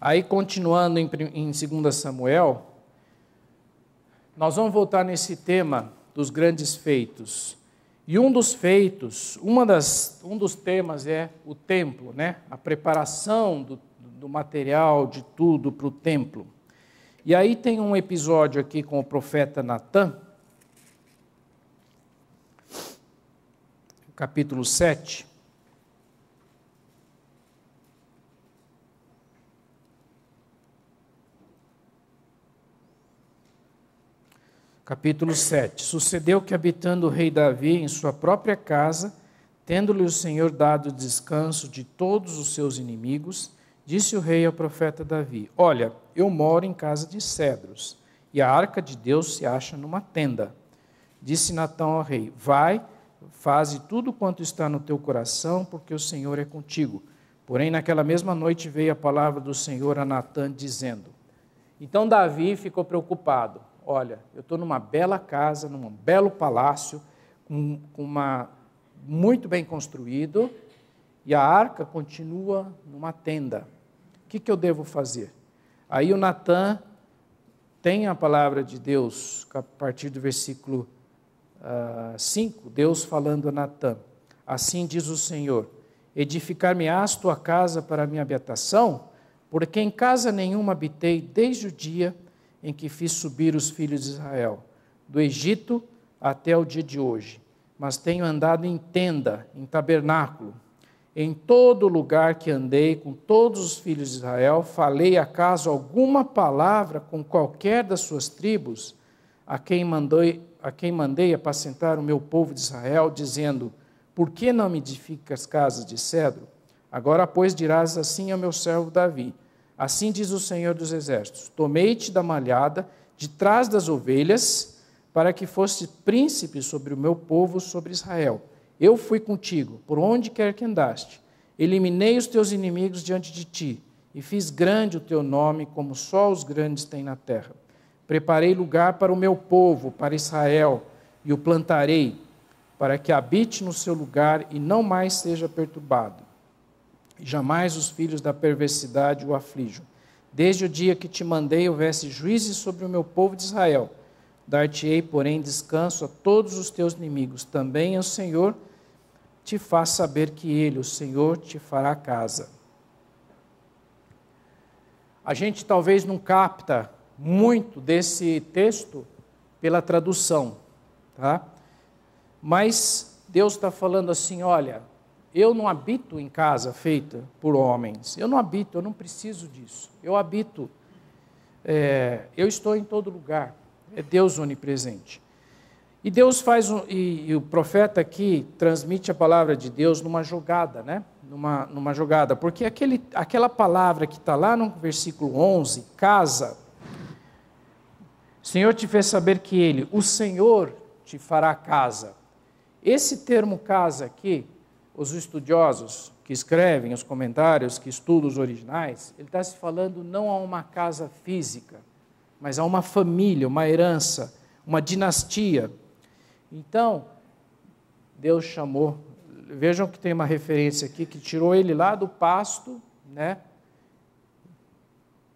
Aí, continuando em 2 Samuel, nós vamos voltar nesse tema dos grandes feitos. E um dos feitos, um dos temas é o templo, né? A preparação do material, de tudo para o templo. E aí tem um episódio aqui com o profeta Natã, capítulo 7. Capítulo 7. Sucedeu que, habitando o rei Davi em sua própria casa, tendo-lhe o Senhor dado descanso de todos os seus inimigos, disse o rei ao profeta Davi: olha, eu moro em casa de cedros, e a arca de Deus se acha numa tenda. Disse Natã ao rei: vai, faze tudo quanto está no teu coração, porque o Senhor é contigo. Porém, naquela mesma noite veio a palavra do Senhor a Natã, dizendo... Então Davi ficou preocupado. Olha, eu estou numa bela casa, num belo palácio, muito bem construído, e a arca continua numa tenda. O que eu devo fazer? Aí o Natã tem a palavra de Deus, a partir do versículo 5, Deus falando a Natã: assim diz o Senhor, edificar-me-ás tua casa para a minha habitação, porque em casa nenhuma habitei desde o dia em que fiz subir os filhos de Israel, do Egito até o dia de hoje, mas tenho andado em tenda, em tabernáculo. Em todo lugar que andei com todos os filhos de Israel, falei acaso alguma palavra com qualquer das suas tribos, a quem mandei apacentar o meu povo de Israel, dizendo: por que não me edificas casas de cedro? Agora, pois, dirás assim ao meu servo Davi: assim diz o Senhor dos Exércitos, tomei-te da malhada, de trás das ovelhas, para que fosse príncipe sobre o meu povo, sobre Israel. Eu fui contigo, por onde quer que andaste. Eliminei os teus inimigos diante de ti, e fiz grande o teu nome, como só os grandes têm na terra. Preparei lugar para o meu povo, para Israel, e o plantarei, para que habite no seu lugar e não mais seja perturbado. E jamais os filhos da perversidade o aflijam. Desde o dia que te mandei houvesse juízes sobre o meu povo de Israel. Dar-te-ei, porém, descanso a todos os teus inimigos. Também o Senhor te faz saber que Ele, o Senhor, te fará casa. A gente talvez não capta muito desse texto pela tradução, tá? Mas Deus está falando assim, olha, eu não habito em casa feita por homens, eu não preciso disso, eu habito, eu estou em todo lugar, é Deus onipresente. E Deus e o profeta aqui transmite a palavra de Deus numa jogada, né? Numa jogada, porque aquela palavra que está lá no versículo 11, casa, o Senhor te fez saber que Ele, o Senhor, te fará casa. Esse termo casa aqui, os estudiosos que escrevem os comentários, que estudam os originais, ele está se falando não a uma casa física, mas a uma família, uma herança, uma dinastia. Então, Deus chamou, vejam que tem uma referência aqui, que tirou ele lá do pasto, né?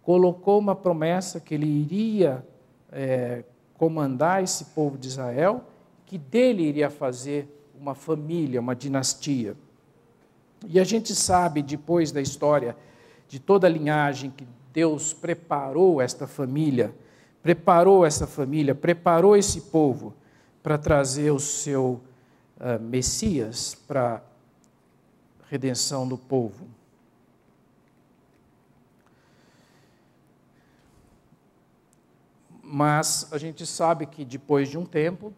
Colocou uma promessa que ele iria comandar esse povo de Israel, que dele iria fazer uma família, uma dinastia. E a gente sabe, depois da história, de toda a linhagem, que Deus preparou essa família, preparou esse povo para trazer o seu Messias para a redenção do povo. Mas a gente sabe que depois de um tempo,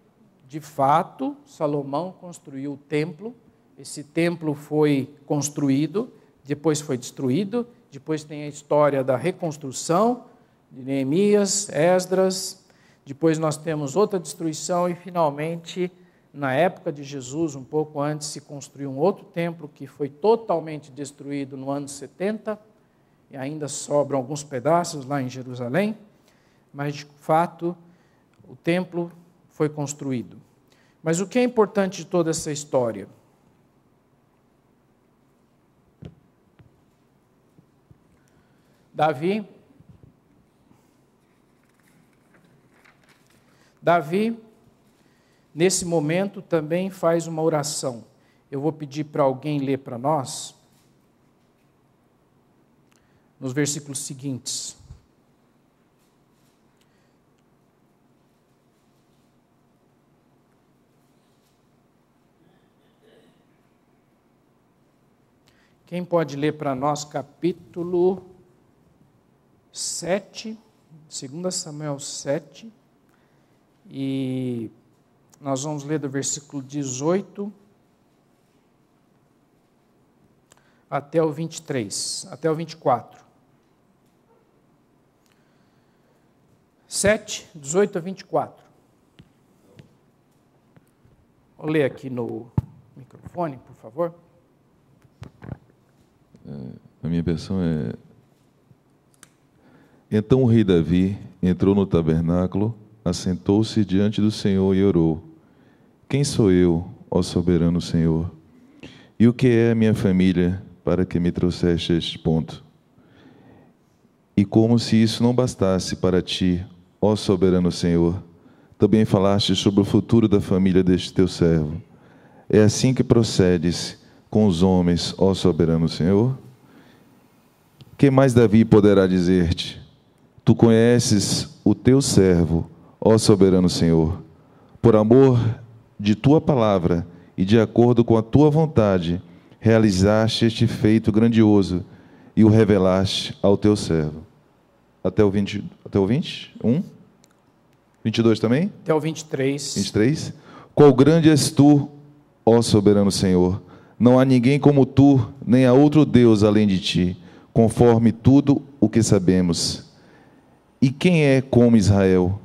de fato, Salomão construiu o templo. Esse templo foi construído, depois foi destruído, depois tem a história da reconstrução de Neemias, Esdras, depois nós temos outra destruição e finalmente, na época de Jesus, um pouco antes, se construiu um outro templo que foi totalmente destruído no ano 70, e ainda sobram alguns pedaços lá em Jerusalém, mas de fato o templo foi construído. Mas o que é importante de toda essa história? Davi, nesse momento, também faz uma oração. Eu vou pedir para alguém ler para nós, nos versículos seguintes. Quem pode ler para nós capítulo 7, 2 Samuel 7, e nós vamos ler do versículo 18 até o 23, até o 24. 7, 18 a 24. Vou ler aqui no microfone, por favor. A minha versão é: Então o rei Davi entrou no tabernáculo, assentou-se diante do Senhor e orou: Quem sou eu, ó soberano Senhor? E o que é a minha família para que me trouxeste a este ponto? E como se isso não bastasse para ti, ó soberano Senhor, também falaste sobre o futuro da família deste teu servo. É assim que procedes com os homens, ó soberano Senhor? Que mais Davi poderá dizer-te? Tu conheces o teu servo, ó soberano Senhor. Por amor de tua palavra e de acordo com a tua vontade, realizaste este feito grandioso e o revelaste ao teu servo. Até o 21? 22 também? Até o 23. 23. Qual grande és tu, ó soberano Senhor! Não há ninguém como tu, nem há outro Deus além de ti, conforme tudo o que sabemos. E quem é como Israel,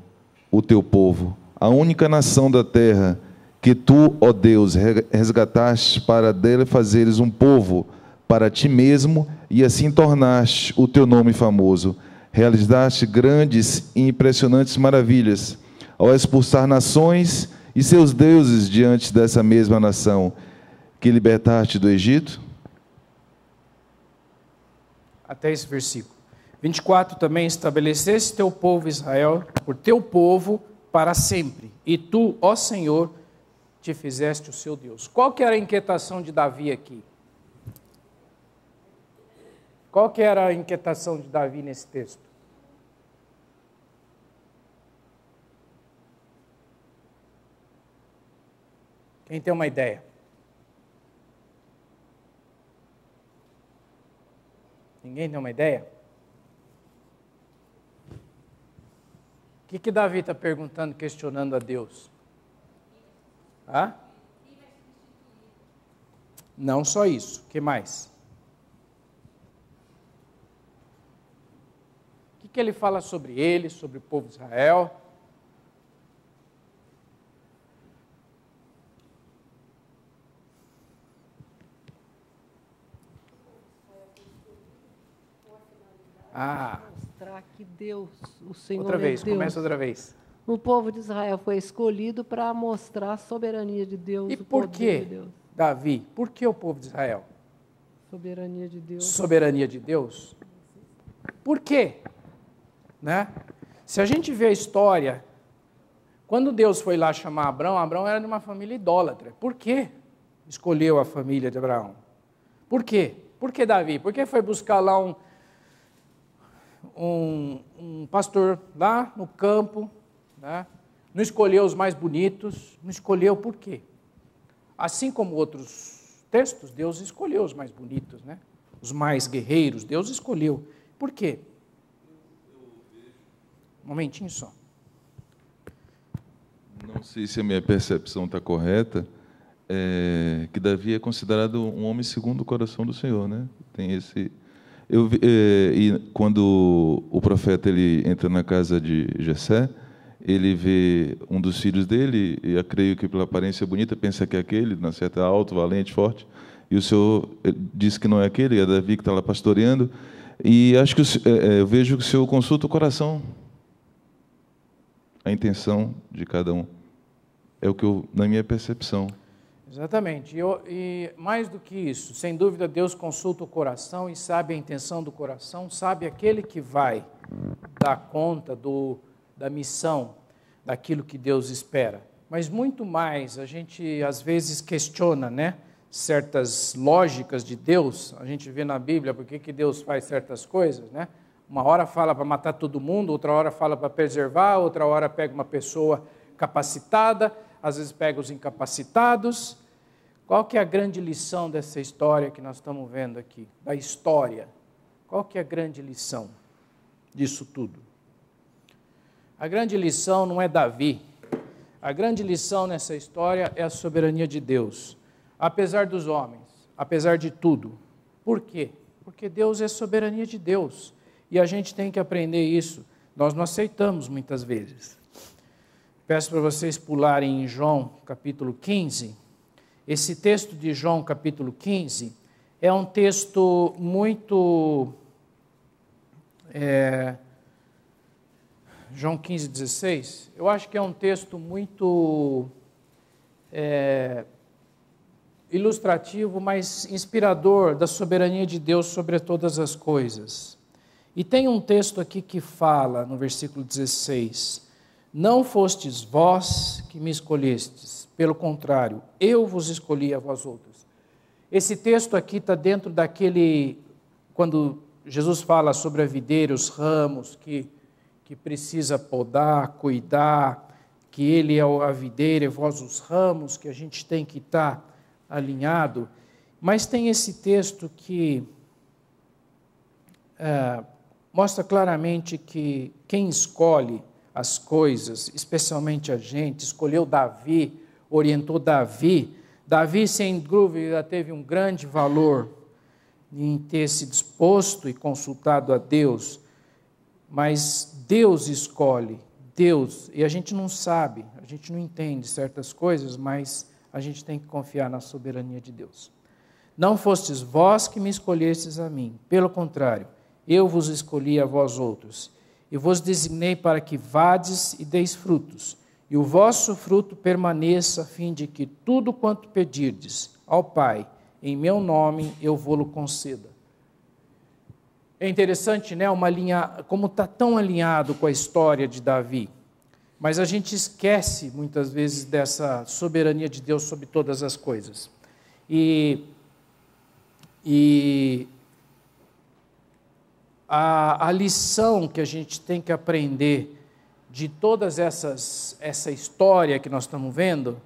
o teu povo, a única nação da terra que tu, ó Deus, resgataste para dele fazeres um povo para ti mesmo e assim tornaste o teu nome famoso. Realizaste grandes e impressionantes maravilhas ao expulsar nações e seus deuses diante dessa mesma nação que libertaste do Egito? Até esse versículo. 24 também: estabeleceste teu povo Israel por teu povo para sempre, e tu, ó Senhor, te fizeste o seu Deus. Qual que era a inquietação de Davi aqui? Qual que era a inquietação de Davi nesse texto? Quem tem uma ideia? Ninguém tem uma ideia? O que Davi está perguntando, questionando a Deus? Hã? Não só isso, o que mais? O que ele fala sobre ele, sobre o povo de Israel? Mostrar que Deus, o Senhor outra vez, é Deus. começa outra vez. O povo de Israel foi escolhido para mostrar a soberania de Deus. E o por poder que, de Deus. Davi? Por que o povo de Israel? Soberania de Deus. Soberania de Deus? Por quê? Né? Se a gente vê a história, Quando Deus foi lá chamar Abraão, Abraão era de uma família idólatra. Por quê escolheu a família de Abraão? Por quê? Por que Davi? Por que foi buscar lá um pastor lá no campo, né? Não escolheu os mais bonitos, não escolheu por quê? Assim como outros textos, Deus escolheu os mais bonitos, né? Os mais guerreiros, Deus escolheu. Por quê? Um momentinho só. Não sei se a minha percepção está correta, que Davi é considerado um homem segundo o coração do Senhor, né? Tem esse... e quando o profeta ele entra na casa de Jessé, ele vê um dos filhos dele, e eu creio que pela aparência bonita, pensa que é aquele, na certa alto, valente, forte, e o Senhor diz que não é aquele, é Davi que está lá pastoreando, e acho que eu vejo que o Senhor consulta o coração, a intenção de cada um. É o que na minha percepção. Exatamente. E mais do que isso, sem dúvida, Deus consulta o coração e sabe a intenção do coração, sabe aquele que vai dar conta da missão, daquilo que Deus espera. Mas muito mais, a gente às vezes questiona, né, certas lógicas de Deus. A gente vê na Bíblia por que Deus faz certas coisas, né? Uma hora fala para matar todo mundo, outra hora fala para preservar, outra hora pega uma pessoa capacitada, às vezes pega os incapacitados. Qual que é a grande lição dessa história que nós estamos vendo aqui? Da história. Qual que é a grande lição disso tudo? A grande lição não é Davi. A grande lição nessa história é a soberania de Deus. Apesar dos homens, apesar de tudo. Por quê? Porque Deus é soberania de Deus. E a gente tem que aprender isso. Nós não aceitamos muitas vezes. Peço para vocês pularem em João, capítulo 15. Esse texto de João, capítulo 15, é um texto muito... João 15, 16. Eu acho que é um texto muito ilustrativo, mas inspirador da soberania de Deus sobre todas as coisas. E tem um texto aqui que fala, no versículo 16... Não fostes vós que me escolhestes, pelo contrário, eu vos escolhi a vós outros. Esse texto aqui está dentro daquele, quando Jesus fala sobre a videira, os ramos, que precisa podar, cuidar, que ele é a videira e vós os ramos, que a gente tem que estar alinhado. Mas tem esse texto que mostra claramente que quem escolhe as coisas, especialmente a gente, escolheu Davi, orientou Davi. Davi, sem dúvida, teve um grande valor em ter se disposto e consultado a Deus, mas Deus escolhe, Deus, e a gente não sabe, a gente não entende certas coisas, mas a gente tem que confiar na soberania de Deus. Não fostes vós que me escolhestes a mim, pelo contrário, eu vos escolhi a vós outros, e vos designei para que vades e deis frutos, e o vosso fruto permaneça, a fim de que tudo quanto pedirdes ao Pai, em meu nome, eu vou-lo conceda. É interessante, né, como está tão alinhado com a história de Davi, mas a gente esquece, muitas vezes, dessa soberania de Deus sobre todas as coisas. E a lição que a gente tem que aprender de todas essa história que nós estamos vendo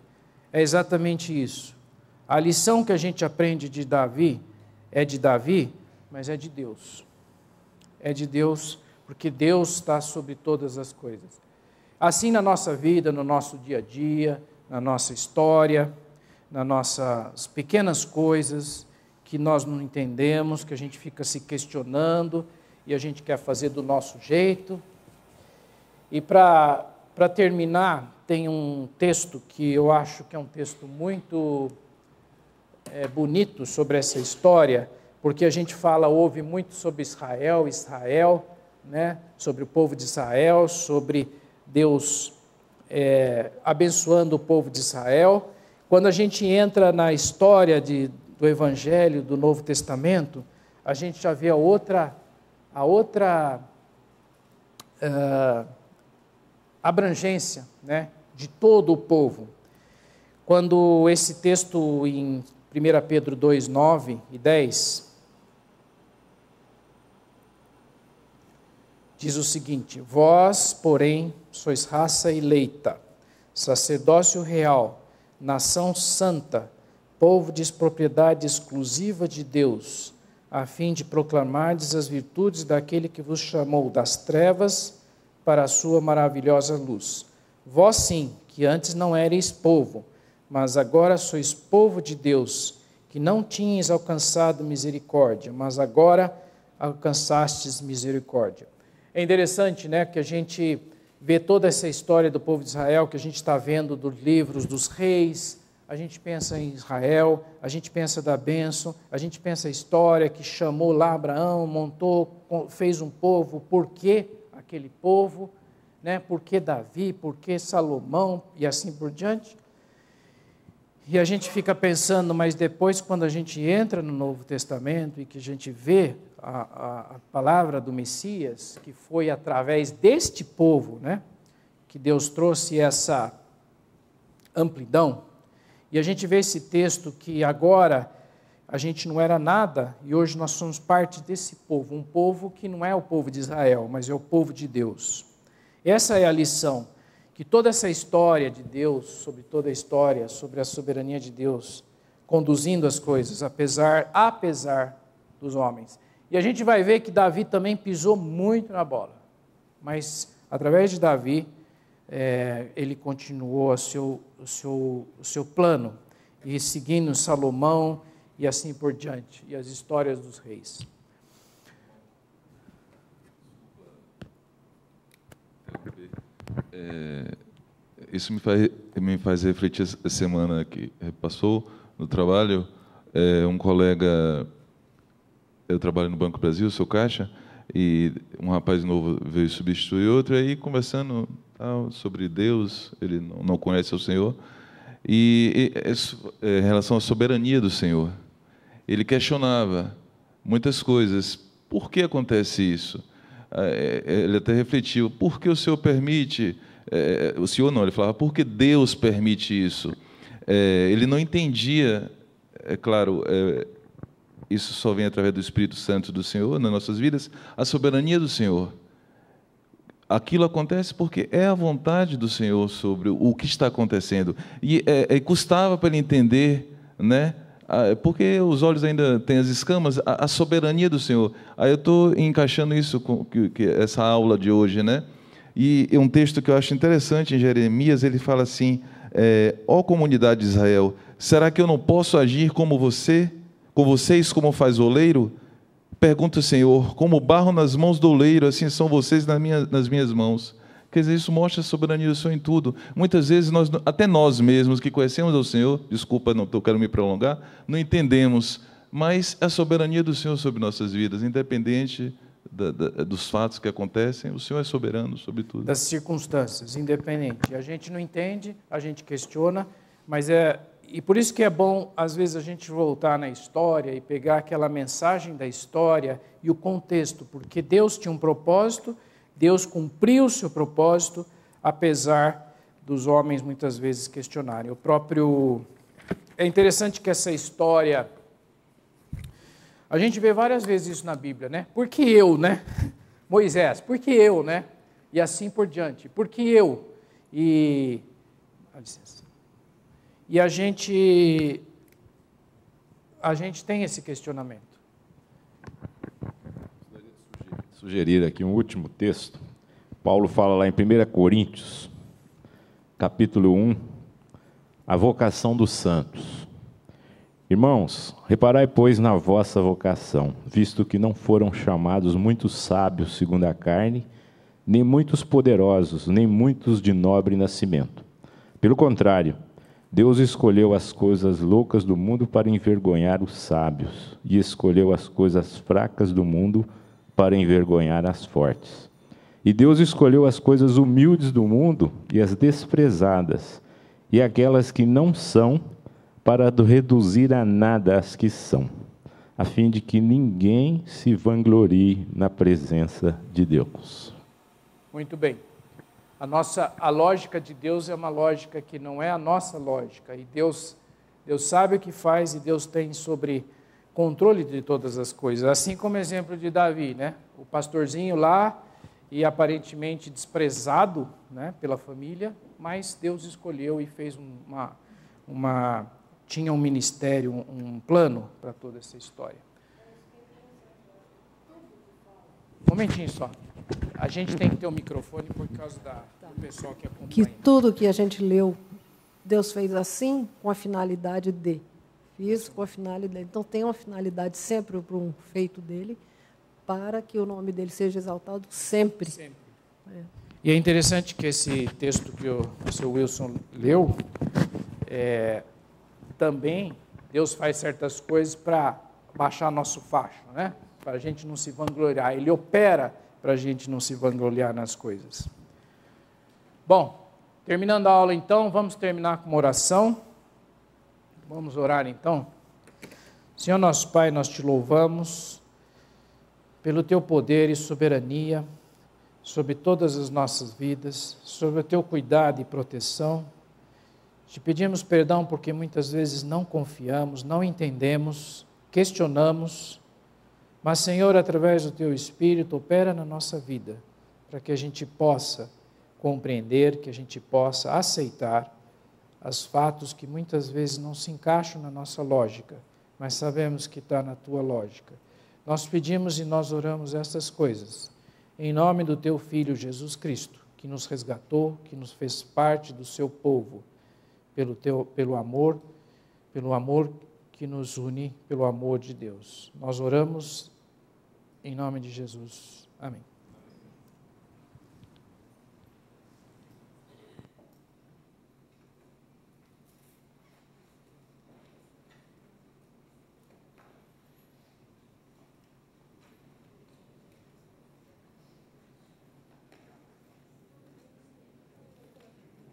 é exatamente isso. A lição que a gente aprende de Davi, mas é de Deus. É de Deus, porque Deus está sobre todas as coisas. Assim na nossa vida, no nosso dia a dia, na nossa história, nas nossas pequenas coisas que nós não entendemos, que a gente fica se questionando, e a gente quer fazer do nosso jeito. E para terminar, tem um texto que eu acho que é um texto muito bonito sobre essa história, porque a gente ouve muito sobre Israel, né? Sobre o povo de Israel, sobre Deus abençoando o povo de Israel. Quando a gente entra na história do Evangelho, do Novo Testamento, a gente já vê a outra abrangência, né, de todo o povo. Quando esse texto em 1 Pedro 2, 9 e 10, diz o seguinte: vós, porém, sois raça eleita, sacerdócio real, nação santa, povo de propriedade exclusiva de Deus, a fim de proclamardes as virtudes daquele que vos chamou das trevas para a sua maravilhosa luz. Vós sim, que antes não erais povo, mas agora sois povo de Deus, que não tinhas alcançado misericórdia, mas agora alcançastes misericórdia. É interessante, né, que a gente vê toda essa história do povo de Israel, que a gente está vendo dos livros dos reis, a gente pensa em Israel, a gente pensa da bênção, a gente pensa a história que chamou lá Abraão, montou, fez um povo, por que aquele povo, né, por que Davi, por que Salomão e assim por diante. E a gente fica pensando, mas depois quando a gente entra no Novo Testamento e que a gente vê a palavra do Messias, que foi através deste povo, né, que Deus trouxe essa amplidão, e a gente vê esse texto que agora a gente não era nada e hoje nós somos parte desse povo, um povo que não é o povo de Israel, mas é o povo de Deus. Essa é a lição, que toda essa história de Deus, sobre toda a história, sobre a soberania de Deus, conduzindo as coisas, apesar dos homens. E a gente vai ver que Davi também pisou muito na bola, mas através de Davi, ele continuou o seu plano, e seguindo Salomão e assim por diante, e as histórias dos reis. Isso me faz refletir essa semana que passou no trabalho. Um colega, eu trabalho no Banco do Brasil, sou caixa, e um rapaz novo veio substituir outro, aí conversando sobre Deus, ele não conhece o Senhor, e em relação à soberania do Senhor, ele questionava muitas coisas. Por que acontece isso? Ele até refletiu, por que o Senhor permite? O Senhor não, ele falava, por que Deus permite isso? Ele não entendia, é claro, isso só vem através do Espírito Santo do Senhor nas nossas vidas, a soberania do Senhor. Aquilo acontece porque é a vontade do Senhor sobre o que está acontecendo. E custava para ele entender, né? Porque os olhos ainda têm as escamas, a soberania do Senhor. Aí eu estou encaixando isso com essa aula de hoje, né? E um texto que eu acho interessante em Jeremias, ele fala assim: ó comunidade de Israel, será que eu não posso agir como vocês como faz o oleiro? Pergunta o Senhor, como barro nas mãos do oleiro, assim são vocês nas minhas mãos. Quer dizer, isso mostra a soberania do Senhor em tudo. Muitas vezes, até nós mesmos que conhecemos o Senhor, desculpa, não quero me prolongar, não entendemos, mas a soberania do Senhor sobre nossas vidas, independente dos fatos que acontecem, o Senhor é soberano sobre tudo. Das circunstâncias, independente. A gente não entende, a gente questiona, mas e por isso que é bom, às vezes, a gente voltar na história e pegar aquela mensagem da história e o contexto, porque Deus tinha um propósito, Deus cumpriu o seu propósito, apesar dos homens muitas vezes questionarem. É interessante que essa história, a gente vê várias vezes isso na Bíblia, né? Por que eu, né? Moisés, por que eu, né? E assim por diante. Por que eu? Dá licença. E a gente tem esse questionamento. Sugerir aqui um último texto. Paulo fala lá em 1 Coríntios, capítulo 1, a vocação dos santos. Irmãos, reparai, pois, na vossa vocação, visto que não foram chamados muitos sábios segundo a carne, nem muitos poderosos, nem muitos de nobre nascimento. Pelo contrário, Deus escolheu as coisas loucas do mundo para envergonhar os sábios, e escolheu as coisas fracas do mundo para envergonhar as fortes. E Deus escolheu as coisas humildes do mundo e as desprezadas, e aquelas que não são, para reduzir a nada as que são, a fim de que ninguém se vanglorie na presença de Deus. Muito bem. A lógica de Deus é uma lógica que não é a nossa lógica. E Deus sabe o que faz e Deus tem sobre controle de todas as coisas. Assim como o exemplo de Davi, né? O pastorzinho lá e aparentemente desprezado, né, pela família, mas Deus escolheu e fez tinha um ministério, um plano para toda essa história. Um momentinho só. A gente tem que ter um microfone por causa do pessoal que acompanha. Que tudo que a gente leu, Deus fez assim com a finalidade de. Fiz com a finalidade. Então tem uma finalidade sempre para um feito dele, para que o nome dele seja exaltado sempre. Sempre. E é interessante que esse texto que o Sr. Wilson leu, também Deus faz certas coisas para baixar nosso facho, né? Para a gente não se vangloriar. Ele opera para a gente não se vangloriar nas coisas. Bom, terminando a aula então, vamos terminar com uma oração. Vamos orar então. Senhor nosso Pai, nós te louvamos pelo teu poder e soberania sobre todas as nossas vidas, sobre o teu cuidado e proteção. Te pedimos perdão porque muitas vezes não confiamos, não entendemos, questionamos, mas, Senhor, através do teu Espírito, opera na nossa vida, para que a gente possa compreender, que a gente possa aceitar os fatos que muitas vezes não se encaixam na nossa lógica, mas sabemos que está na tua lógica. Nós pedimos e nós oramos essas coisas, em nome do teu Filho Jesus Cristo, que nos resgatou, que nos fez parte do seu povo, pelo amor que nos une, pelo amor de Deus. Nós oramos em nome de Jesus. Amém.